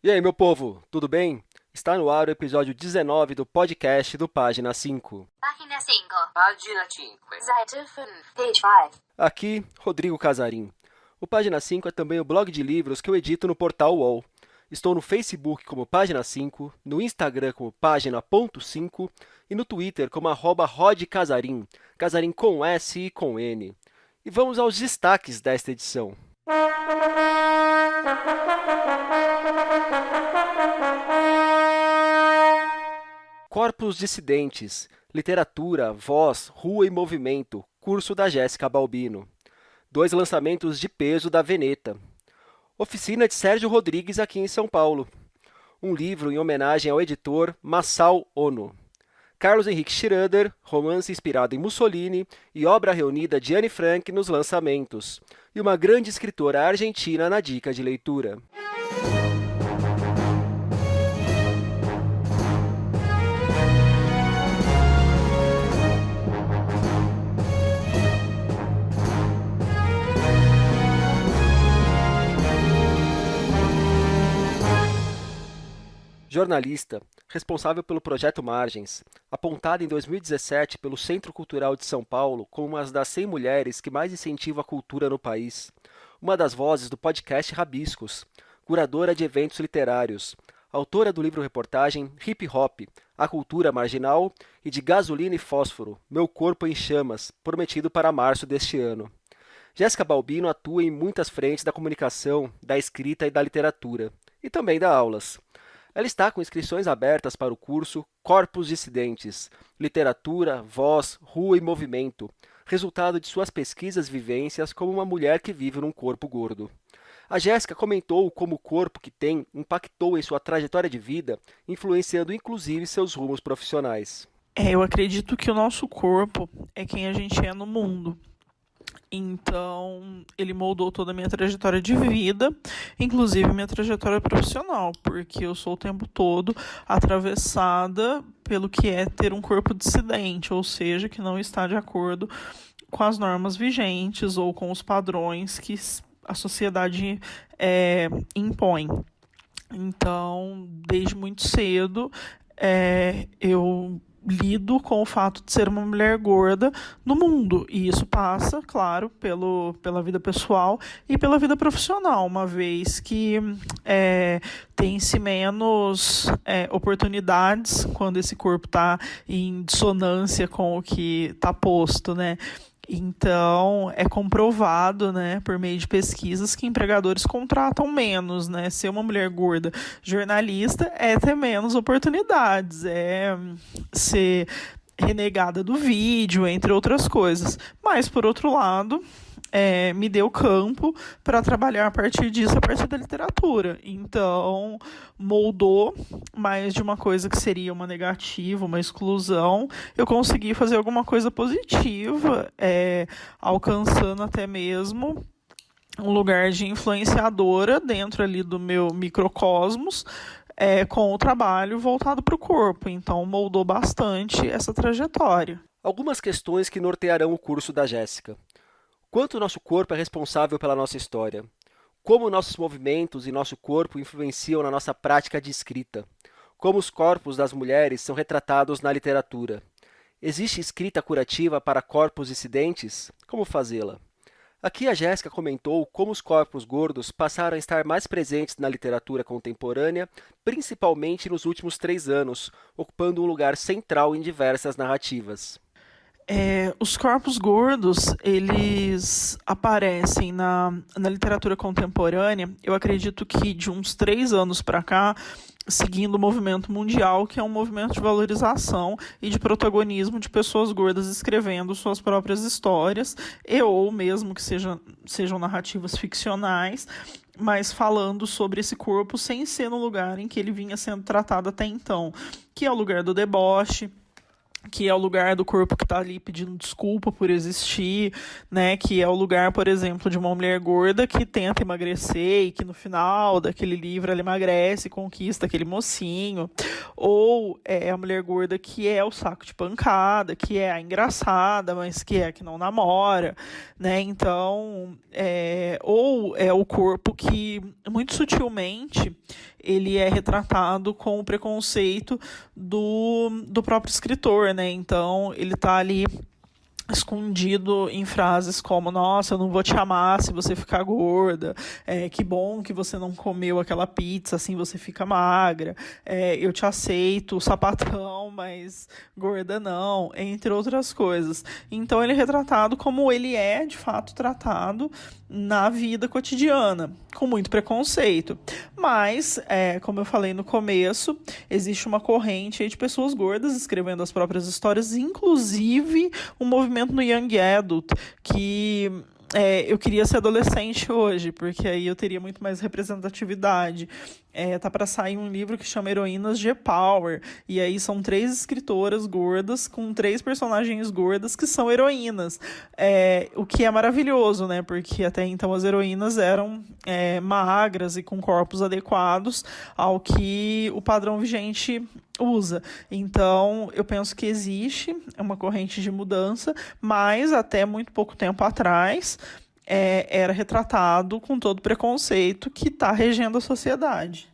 E aí, meu povo, tudo bem? Está no ar o episódio 19 do podcast do Página 5. Página 5. Página 5. Seite 5. Page 5. Aqui, Rodrigo Casarim. O Página 5 é também o blog de livros que eu edito no portal UOL. Estou no Facebook como Página 5, no Instagram como Página.5 e no Twitter como @rodcasarim, Casarim com S e com N. E vamos aos destaques desta edição. Corpos Dissidentes, Literatura, Voz, Rua e Movimento, curso da Jéssica Balbino. 2 lançamentos de peso da Veneta. Oficina de Sérgio Rodrigues aqui em São Paulo. Um livro em homenagem ao editor Masao Ono. Carlos Henrique Schroeder, romance inspirado em Mussolini e obra reunida de Anne Frank nos lançamentos. E uma grande escritora argentina na dica de leitura. Jornalista, responsável pelo Projeto Margens, apontada em 2017 pelo Centro Cultural de São Paulo como uma das 100 mulheres que mais incentivam a cultura no país, uma das vozes do podcast Rabiscos, curadora de eventos literários, autora do livro-reportagem Hip Hop, A Cultura Marginal e de Gasolina e Fósforo, Meu Corpo em Chamas, prometido para março deste ano. Jéssica Balbino atua em muitas frentes da comunicação, da escrita e da literatura, e também dá aulas. Ela está com inscrições abertas para o curso Corpos Dissidentes, Literatura, Voz, Rua e Movimento, resultado de suas pesquisas e vivências como uma mulher que vive num corpo gordo. A Jéssica comentou como o corpo que tem impactou em sua trajetória de vida, influenciando inclusive seus rumos profissionais. Eu acredito que o nosso corpo é quem a gente é no mundo. Então, ele moldou toda a minha trajetória de vida, inclusive minha trajetória profissional, porque eu sou o tempo todo atravessada pelo que é ter um corpo dissidente, ou seja, que não está de acordo com as normas vigentes ou com os padrões que a sociedade impõe. Então, desde muito cedo, eu lido com o fato de ser uma mulher gorda no mundo. E isso passa, claro, pela vida pessoal e pela vida profissional, uma vez que tem-se menos oportunidades quando esse corpo está em dissonância com o que está posto, né? Então, é comprovado, né, por meio de pesquisas, que empregadores contratam menos, né? Ser uma mulher gorda jornalista é ter menos oportunidades, é ser renegada do vídeo, entre outras coisas. Mas, por outro lado, me deu campo para trabalhar a partir disso, a partir da literatura. Então, moldou mais de uma coisa que seria uma negativa, uma exclusão. Eu consegui fazer alguma coisa positiva, alcançando até mesmo um lugar de influenciadora dentro ali do meu microcosmos, com o trabalho voltado para o corpo. Então, moldou bastante essa trajetória. Algumas questões que nortearão o curso da Jéssica. Quanto o nosso corpo é responsável pela nossa história? Como nossos movimentos e nosso corpo influenciam na nossa prática de escrita? Como os corpos das mulheres são retratados na literatura? Existe escrita curativa para corpos dissidentes? Como fazê-la? Aqui a Jéssica comentou como os corpos gordos passaram a estar mais presentes na literatura contemporânea, principalmente nos últimos 3 anos, ocupando um lugar central em diversas narrativas. Os corpos gordos, eles aparecem na literatura contemporânea, eu acredito que de uns 3 anos para cá, seguindo o movimento mundial, que é um movimento de valorização e de protagonismo de pessoas gordas escrevendo suas próprias histórias, ou mesmo que sejam narrativas ficcionais, mas falando sobre esse corpo sem ser no lugar em que ele vinha sendo tratado até então, que é o lugar do deboche, que é o lugar do corpo que está ali pedindo desculpa por existir, né? Que é o lugar, por exemplo, de uma mulher gorda que tenta emagrecer e que no final daquele livro ela emagrece e conquista aquele mocinho. Ou é a mulher gorda que é o saco de pancada, que é a engraçada, mas que não namora, né? Então, ou é o corpo que muito sutilmente ele é retratado com o preconceito do próprio escritor, né? Então, ele tá ali escondido em frases como: nossa, eu não vou te amar se você ficar gorda, que bom que você não comeu aquela pizza, assim você fica magra, eu te aceito, sapatão, mas gorda não, entre outras coisas. Então ele é retratado como ele é, de fato, tratado na vida cotidiana, com muito preconceito. Mas, como eu falei no começo, existe uma corrente aí de pessoas gordas escrevendo as próprias histórias, inclusive um movimento no Young Adult, que eu queria ser adolescente hoje, porque aí eu teria muito mais representatividade. Tá para sair um livro que chama Heroínas de Power, e aí são 3 escritoras gordas com 3 personagens gordas que são heroínas, o que é maravilhoso, né? Porque até então as heroínas eram magras e com corpos adequados ao que o padrão vigente usa. Então, eu penso que existe uma corrente de mudança, mas até muito pouco tempo atrás era retratado com todo o preconceito que está regendo a sociedade.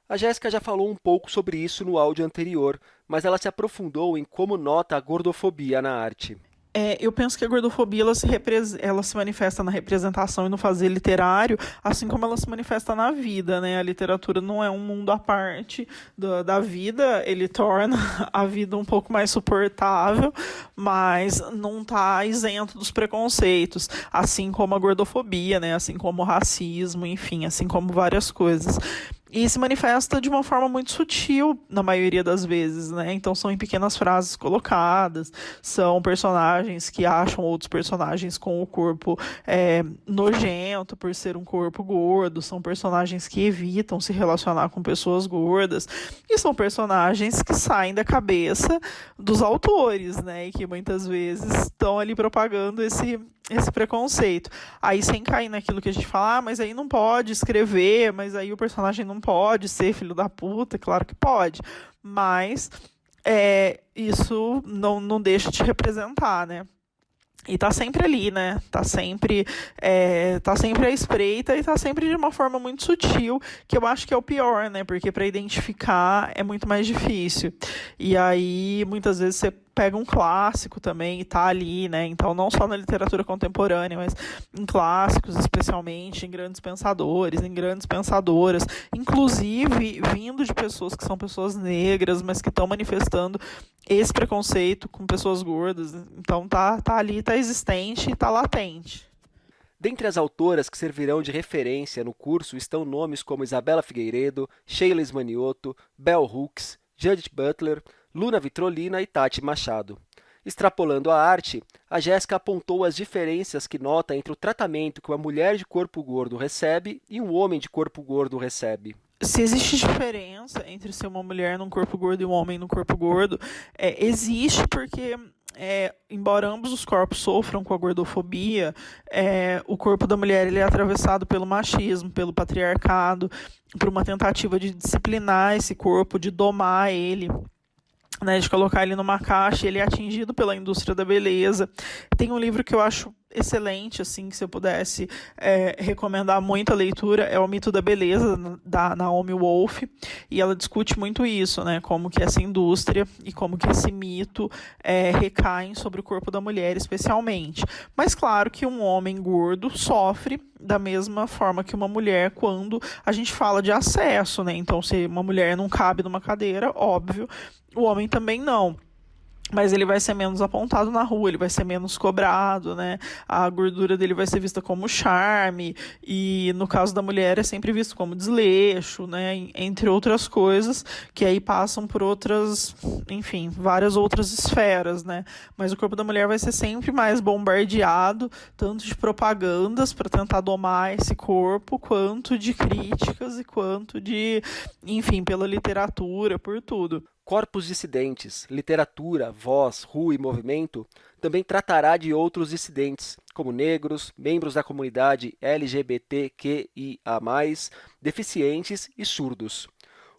A Jéssica já falou um pouco sobre isso no áudio anterior, mas ela se aprofundou em como nota a gordofobia na arte. Eu penso que a gordofobia ela se manifesta na representação e no fazer literário, assim como ela se manifesta na vida, né? A literatura não é um mundo à parte da vida, ele torna a vida um pouco mais suportável, mas não está isento dos preconceitos, assim como a gordofobia, né? Assim como o racismo, enfim, assim como várias coisas. E se manifesta de uma forma muito sutil, na maioria das vezes, né? Então são em pequenas frases colocadas, são personagens que acham outros personagens com o corpo nojento por ser um corpo gordo, são personagens que evitam se relacionar com pessoas gordas, e são personagens que saem da cabeça dos autores, né? E que muitas vezes estão ali propagando esse preconceito. Aí sem cair naquilo que a gente fala, mas aí não pode escrever, mas aí o personagem não pode ser filho da puta, claro que pode, mas isso não deixa de representar, né? E tá sempre ali, né? Tá sempre à espreita e tá sempre de uma forma muito sutil, que eu acho que é o pior, né? Porque para identificar é muito mais difícil. E aí, muitas vezes, você pega um clássico também e tá ali, né? Então, não só na literatura contemporânea, mas em clássicos, especialmente, em grandes pensadores, em grandes pensadoras, inclusive vindo de pessoas que são pessoas negras, mas que estão manifestando esse preconceito com pessoas gordas. Então, tá ali, tá existente e tá latente. Dentre as autoras que servirão de referência no curso estão nomes como Isabela Figueiredo, Sheila Ismanioto, Bell Hooks, Judith Butler, Luna Vitrolina e Tati Machado. Extrapolando a arte, a Jéssica apontou as diferenças que nota entre o tratamento que uma mulher de corpo gordo recebe e um homem de corpo gordo recebe. Se existe diferença entre ser uma mulher num corpo gordo e um homem num corpo gordo, existe porque, embora ambos os corpos sofram com a gordofobia, o corpo da mulher ele é atravessado pelo machismo, pelo patriarcado, por uma tentativa de disciplinar esse corpo, de domar ele, né, de colocar ele numa caixa, e ele é atingido pela indústria da beleza. Tem um livro que eu acho excelente, assim, que se eu pudesse recomendar muito a leitura, é O Mito da Beleza, da Naomi Wolf, e ela discute muito isso, né, como que essa indústria e como que esse mito recaem sobre o corpo da mulher, especialmente. Mas claro que um homem gordo sofre da mesma forma que uma mulher quando a gente fala de acesso, né, então se uma mulher não cabe numa cadeira, óbvio, o homem também não. Mas ele vai ser menos apontado na rua, ele vai ser menos cobrado, né? A gordura dele vai ser vista como charme, e no caso da mulher é sempre visto como desleixo, né? Entre outras coisas, que aí passam por outras, enfim, várias outras esferas, né? Mas o corpo da mulher vai ser sempre mais bombardeado, tanto de propagandas para tentar domar esse corpo, quanto de críticas e quanto de, enfim, pela literatura, por tudo. Corpos Dissidentes, Literatura, Voz, Rua e Movimento também tratará de outros dissidentes, como negros, membros da comunidade LGBTQIA+, deficientes e surdos.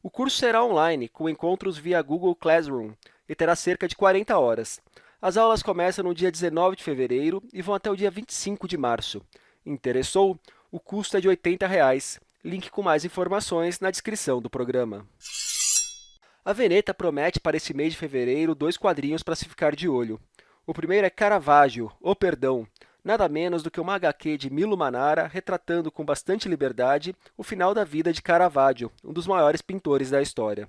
O curso será online, com encontros via Google Classroom, e terá cerca de 40 horas. As aulas começam no dia 19 de fevereiro e vão até o dia 25 de março. Interessou? O custo é de R$ 80. Link com mais informações na descrição do programa. A Veneta promete para esse mês de fevereiro 2 quadrinhos para se ficar de olho. O primeiro é Caravaggio, O Perdão, nada menos do que uma HQ de Milo Manara retratando com bastante liberdade o final da vida de Caravaggio, um dos maiores pintores da história.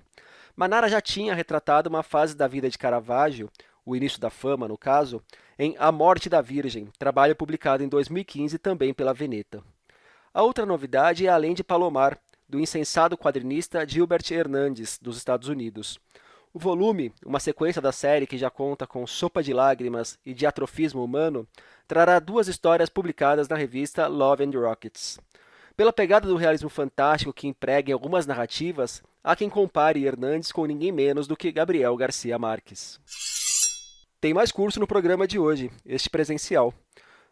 Manara já tinha retratado uma fase da vida de Caravaggio, o início da fama no caso, em A Morte da Virgem, trabalho publicado em 2015 também pela Veneta. A outra novidade é Além de Palomar, do incensado quadrinista Gilbert Hernandes, dos Estados Unidos. O volume, uma sequência da série que já conta com Sopa de Lágrimas e Diatrofismo Humano, trará 2 histórias publicadas na revista Love and Rockets. Pela pegada do realismo fantástico que emprega em algumas narrativas, há quem compare Hernandes com ninguém menos do que Gabriel Garcia Marques. Tem mais curso no programa de hoje, este presencial.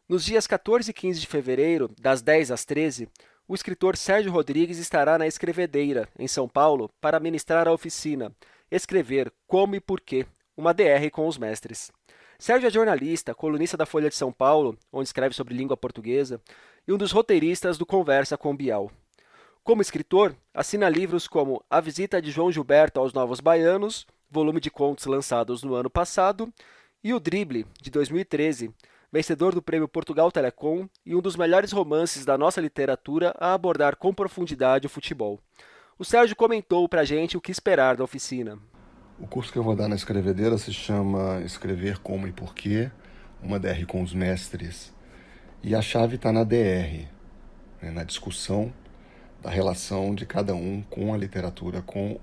Nos dias 14 e 15 de fevereiro, das 10 às 13, o escritor Sérgio Rodrigues estará na Escrevedeira, em São Paulo, para ministrar a oficina Escrever, Como e Porquê, uma DR com os mestres. Sérgio é jornalista, colunista da Folha de São Paulo, onde escreve sobre língua portuguesa, e um dos roteiristas do Conversa com Bial. Como escritor, assina livros como A Visita de João Gilberto aos Novos Baianos, volume de contos lançados no ano passado, e O Drible, de 2013, vencedor do Prêmio Portugal Telecom e um dos melhores romances da nossa literatura a abordar com profundidade o futebol. O Sérgio comentou pra gente o que esperar da oficina. O curso que eu vou dar na Escrevedeira se chama Escrever, Como e Porquê, uma DR com os mestres. E a chave está na DR, na discussão da relação de cada um com a literatura, com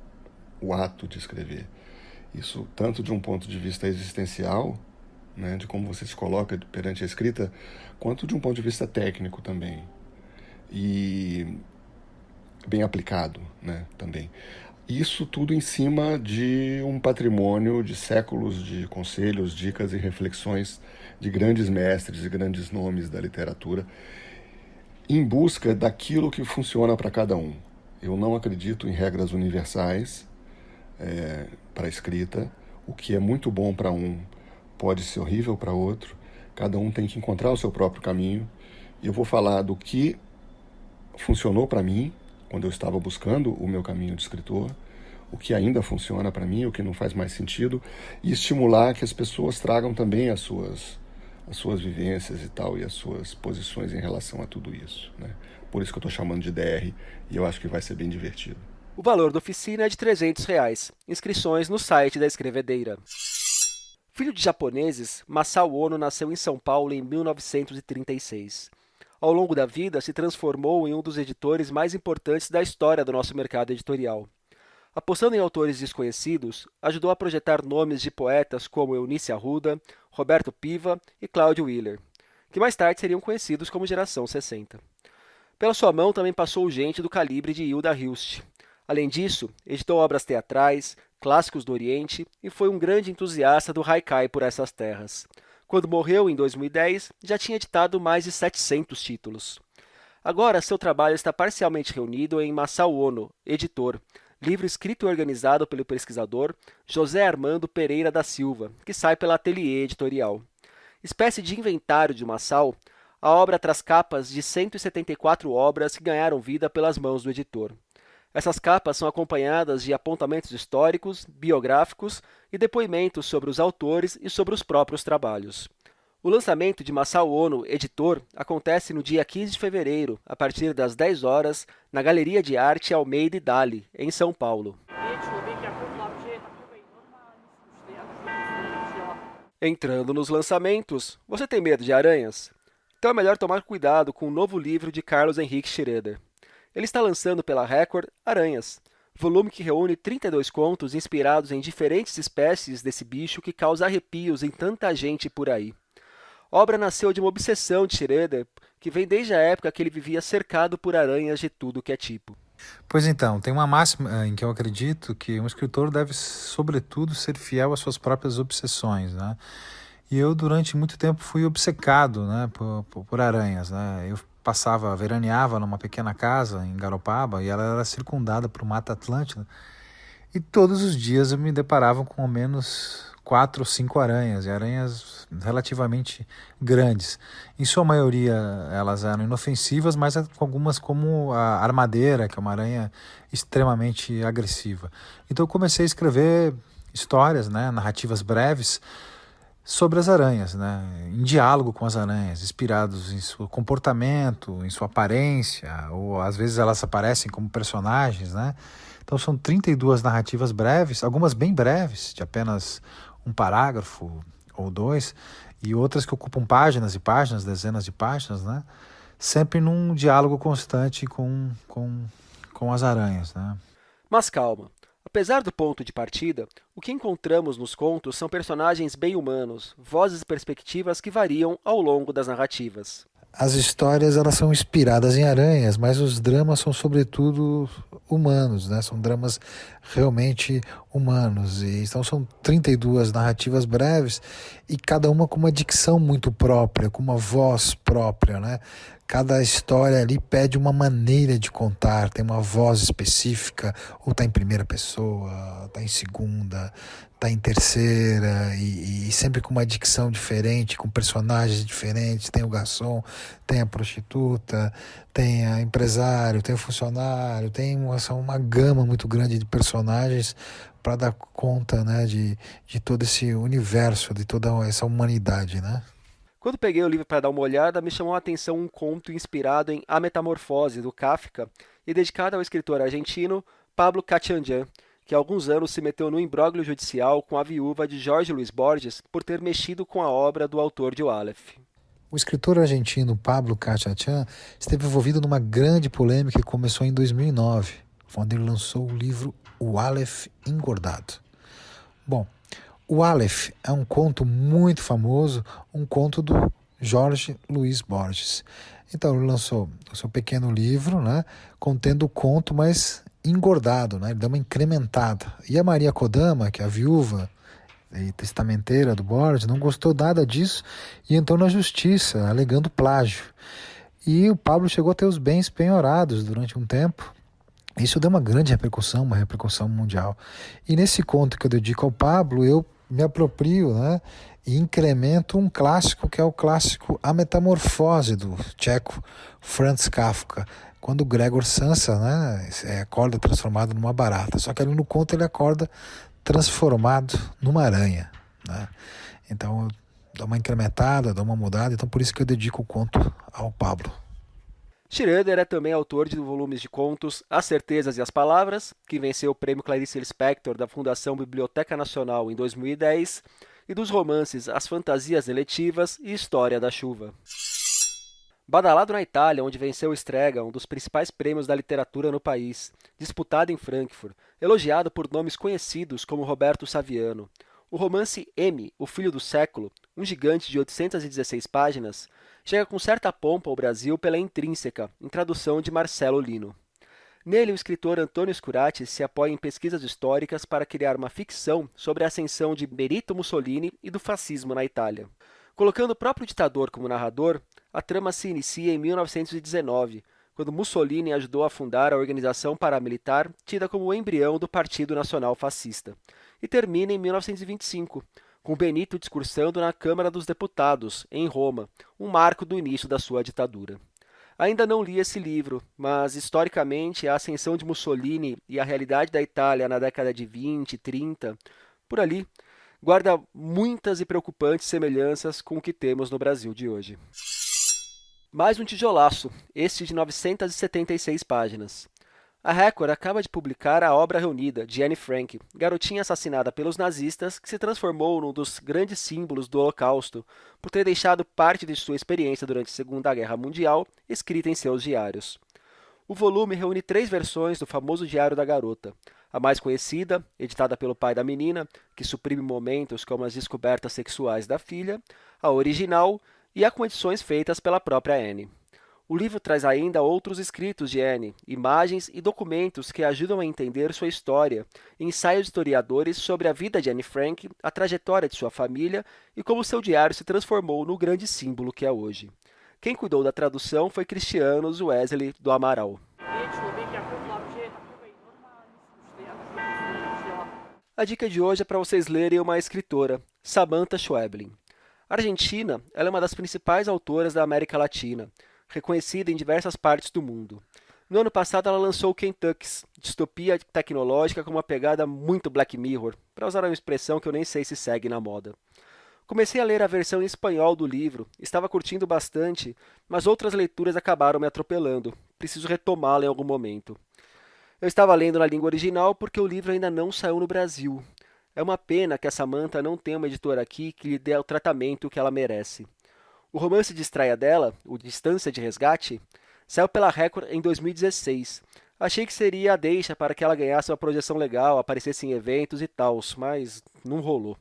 o ato de escrever. Isso tanto de um ponto de vista existencial, de como você se coloca perante a escrita, quanto de um ponto de vista técnico também. E bem aplicado, também. Isso tudo em cima de um patrimônio de séculos de conselhos, dicas e reflexões de grandes mestres e grandes nomes da literatura, em busca daquilo que funciona para cada um. Eu não acredito em regras universais para a escrita. O que é muito bom para um pode ser horrível para outro. Cada um tem que encontrar o seu próprio caminho. E eu vou falar do que funcionou para mim quando eu estava buscando o meu caminho de escritor, o que ainda funciona para mim, o que não faz mais sentido, e estimular que as pessoas tragam também as suas vivências e tal, e as suas posições em relação a tudo isso. Por isso que eu estou chamando de DR, e eu acho que vai ser bem divertido. O valor da oficina é de R$ 300. Inscrições no site da Escrevedeira. Filho de japoneses, Masao Ono nasceu em São Paulo em 1936. Ao longo da vida, se transformou em um dos editores mais importantes da história do nosso mercado editorial. Apostando em autores desconhecidos, ajudou a projetar nomes de poetas como Eunice Arruda, Roberto Piva e Cláudio Willer, que mais tarde seriam conhecidos como Geração 60. Pela sua mão também passou gente do calibre de Hilda Hilst. Além disso, editou obras teatrais, clássicos do Oriente e foi um grande entusiasta do haikai por essas terras. Quando morreu, em 2010, já tinha editado mais de 700 títulos. Agora, seu trabalho está parcialmente reunido em Masao Ono, editor, livro escrito e organizado pelo pesquisador José Armando Pereira da Silva, que sai pela Ateliê Editorial. Espécie de inventário de Masao, a obra traz capas de 174 obras que ganharam vida pelas mãos do editor. Essas capas são acompanhadas de apontamentos históricos, biográficos e depoimentos sobre os autores e sobre os próprios trabalhos. O lançamento de Masao Ono, editor, acontece no dia 15 de fevereiro, a partir das 10 horas, na Galeria de Arte Almeida e Dali, em São Paulo. Entrando nos lançamentos, você tem medo de aranhas? Então é melhor tomar cuidado com o novo livro de Carlos Henrique Schroeder. Ele está lançando pela Record Aranhas, volume que reúne 32 contos inspirados em diferentes espécies desse bicho que causa arrepios em tanta gente por aí. A obra nasceu de uma obsessão de Schroeder, que vem desde a época que ele vivia cercado por aranhas de tudo que é tipo. Pois então, tem uma máxima em que eu acredito que um escritor deve, sobretudo, ser fiel às suas próprias obsessões, né? E eu, durante muito tempo, fui obcecado, né, por aranhas, né? Eu veraneava numa pequena casa em Garopaba e ela era circundada por Mata Atlântica. E todos os dias eu me deparava com ao menos 4 ou 5 aranhas, e aranhas relativamente grandes. Em sua maioria elas eram inofensivas, mas algumas como a armadeira, que é uma aranha extremamente agressiva. Então eu comecei a escrever histórias, né, narrativas breves sobre as aranhas, né, em diálogo com as aranhas, inspirados em seu comportamento, em sua aparência, ou às vezes elas aparecem como personagens, né? Então são 32 narrativas breves, algumas bem breves, de apenas um parágrafo ou dois, e outras que ocupam páginas e páginas, dezenas de páginas, né? Sempre num diálogo constante com as aranhas, né? Mas calma. Apesar do ponto de partida, o que encontramos nos contos são personagens bem humanos, vozes e perspectivas que variam ao longo das narrativas. As histórias elas são inspiradas em aranhas, mas os dramas são sobretudo humanos, né? São dramas realmente humanos. E então são 32 narrativas breves e cada uma com uma dicção muito própria, com uma voz própria, né? Cada história ali pede uma maneira de contar, tem uma voz específica, ou está em primeira pessoa, está em segunda, está em terceira, e sempre com uma dicção diferente, com personagens diferentes. Tem o garçom, tem a prostituta, tem a empresário, tem o funcionário, tem uma gama muito grande de personagens para dar conta, né, de todo esse universo, de toda essa humanidade, né? Quando peguei o livro para dar uma olhada, me chamou a atenção um conto inspirado em A Metamorfose, do Kafka, e dedicado ao escritor argentino Pablo Katianjian, que há alguns anos se meteu no imbróglio judicial com a viúva de Jorge Luis Borges por ter mexido com a obra do autor de O Aleph. O escritor argentino Pablo Katianjian esteve envolvido numa grande polêmica que começou em 2009, quando ele lançou o livro O Aleph Engordado. Bom, o Aleph é um conto muito famoso, um conto do Jorge Luis Borges. Então ele lançou o seu pequeno livro, né, contendo o conto, mas engordado, né, ele deu uma incrementada. E a Maria Kodama, que é a viúva e testamenteira do Borges, não gostou nada disso e entrou na justiça, alegando plágio. E o Pablo chegou a ter os bens penhorados durante um tempo. Isso deu uma grande repercussão, uma repercussão mundial. E nesse conto que eu dedico ao Pablo, eu me aproprio, né, e incremento um clássico que é o clássico A Metamorfose, do tcheco Franz Kafka, quando o Gregor Samsa, né, acorda transformado numa barata. Só que ali no conto ele acorda transformado numa aranha, né? Então eu dou uma incrementada, dou uma mudada, então por isso que eu dedico o conto ao Pablo. Schroeder é também autor de volumes de contos As Certezas e as Palavras, que venceu o prêmio Clarice Lispector da Fundação Biblioteca Nacional em 2010, e dos romances As Fantasias Eletivas e História da Chuva. Badalado na Itália, onde venceu o Strega, um dos principais prêmios da literatura no país, disputado em Frankfurt, elogiado por nomes conhecidos como Roberto Saviano. O romance M, O Filho do Século, um gigante de 816 páginas, chega com certa pompa ao Brasil pela Intrínseca, em tradução de Marcelo Lino. Nele, o escritor Antônio Scurati se apoia em pesquisas históricas para criar uma ficção sobre a ascensão de Benito Mussolini e do fascismo na Itália. Colocando o próprio ditador como narrador, a trama se inicia em 1919, quando Mussolini ajudou a fundar a organização paramilitar tida como o embrião do Partido Nacional Fascista, e termina em 1925, com Benito discursando na Câmara dos Deputados, em Roma, um marco do início da sua ditadura. Ainda não li esse livro, mas historicamente a ascensão de Mussolini e a realidade da Itália na década de 20, 30, por ali, guarda muitas e preocupantes semelhanças com o que temos no Brasil de hoje. Mais um tijolaço, este de 976 páginas. A Record acaba de publicar a obra reunida de Anne Frank, garotinha assassinada pelos nazistas que se transformou num dos grandes símbolos do Holocausto por ter deixado parte de sua experiência durante a Segunda Guerra Mundial escrita em seus diários. O volume reúne 3 versões do famoso Diário da Garota. A mais conhecida, editada pelo pai da menina, que suprime momentos como as descobertas sexuais da filha, a original e a com edições feitas pela própria Anne. O livro traz ainda outros escritos de Anne, imagens e documentos que ajudam a entender sua história, ensaios de historiadores sobre a vida de Anne Frank, a trajetória de sua família e como seu diário se transformou no grande símbolo que é hoje. Quem cuidou da tradução foi Cristiano Wesley do Amaral. A dica de hoje é para vocês lerem uma escritora, Samantha Schweblin. Argentina, ela é uma das principais autoras da América Latina, reconhecida em diversas partes do mundo. No ano passado, ela lançou Kentucky's, distopia tecnológica com uma pegada muito Black Mirror, para usar uma expressão que eu nem sei se segue na moda. Comecei a ler a versão em espanhol do livro, estava curtindo bastante, mas outras leituras acabaram me atropelando. Preciso retomá-la em algum momento. Eu estava lendo na língua original porque o livro ainda não saiu no Brasil. É uma pena que a Samantha não tenha uma editora aqui que lhe dê o tratamento que ela merece. O romance de estreia dela, o Distância de Resgate, saiu pela Record em 2016. Achei que seria a deixa para que ela ganhasse uma projeção legal, aparecesse em eventos e tal, mas não rolou.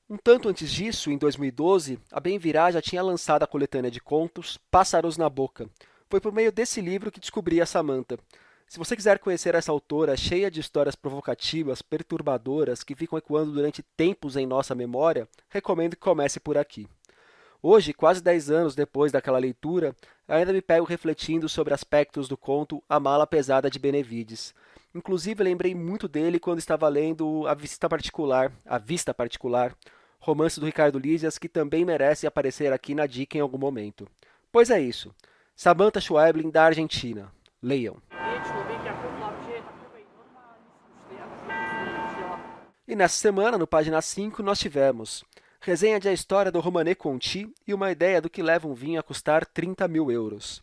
Um tanto antes disso, em 2012, a Bem Virá já tinha lançado a coletânea de contos Pássaros na Boca. Foi por meio desse livro que descobri a Samantha. Se você quiser conhecer essa autora cheia de histórias provocativas, perturbadoras, que ficam ecoando durante tempos em nossa memória, recomendo que comece por aqui. Hoje, quase 10 anos depois daquela leitura, ainda me pego refletindo sobre aspectos do conto A Mala Pesada de Benevides. Inclusive, lembrei muito dele quando estava lendo A Vista Particular, romance do Ricardo Lísias, que também merece aparecer aqui na dica em algum momento. Pois é isso. Samantha Schweblin, da Argentina. Leiam. E nessa semana, no Página 5, nós tivemos resenha de A História do Romanée Conti e uma ideia do que leva um vinho a custar 30 mil euros.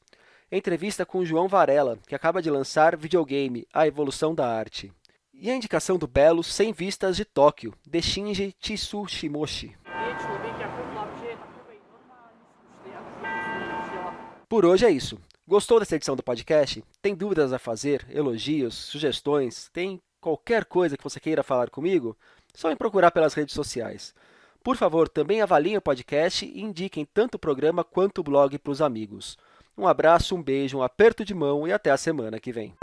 Entrevista com João Varela, que acaba de lançar videogame A Evolução da Arte. E a indicação do belo 100 Vistas de Tóquio, de Shinji Tsushimoshi. Por hoje é isso. Gostou dessa edição do podcast? Tem dúvidas a fazer, elogios, sugestões? Tem qualquer coisa que você queira falar comigo? Só me procurar pelas redes sociais. Por favor, também avaliem o podcast e indiquem tanto o programa quanto o blog para os amigos. Um abraço, um beijo, um aperto de mão e até a semana que vem.